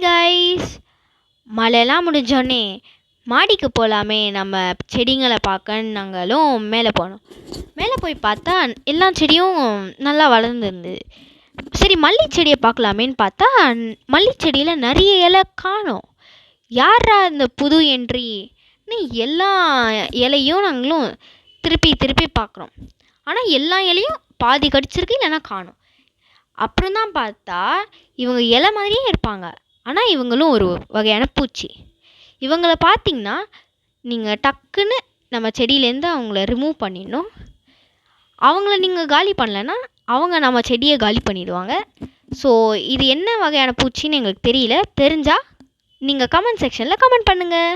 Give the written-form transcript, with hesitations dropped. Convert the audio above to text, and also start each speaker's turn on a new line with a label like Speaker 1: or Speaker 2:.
Speaker 1: Hi guys, மழைலாம் முடிஞ்சோடனே மாடிக்கு போகலாமே நம்ம செடிங்களை பார்க்கன்னு நாங்களும் மேலே போனோம். மேலே போய் பார்த்தா எல்லா செடியும் நல்லா வளர்ந்துருந்தது. சரி மல்லி செடியை பார்க்கலாமேன்னு பார்த்தா மல்லி செடியில் நிறைய இலை காணோம். யாரா இந்த புது என்ட்ரின்னு எல்லா இலையும் நாங்களும் திருப்பி திருப்பி பார்க்குறோம். ஆனால் எல்லா இலையும் பாதி கடிச்சிருக்கு, இல்லைன்னா காணோம். அப்புறம் தான் பார்த்தா இவங்க இலை மாதிரியே இருப்பாங்க, ஆனால் இவங்களும் ஒரு வகையான பூச்சி. இவங்கள பார்த்திங்கன்னா நீங்கள் டக்குன்னு நம்ம செடியிலேருந்து அவங்கள ரிமூவ் பண்ணிடணும். அவங்கள நீங்கள் காலி பண்ணலைன்னா அவங்க நம்ம செடியை காலி பண்ணிடுவாங்க. ஸோ இது என்ன வகையான பூச்சின்னு எங்களுக்கு தெரியல. தெரிஞ்சால் நீங்கள் கமெண்ட் செக்ஷனில் கமெண்ட் பண்ணுங்கள்.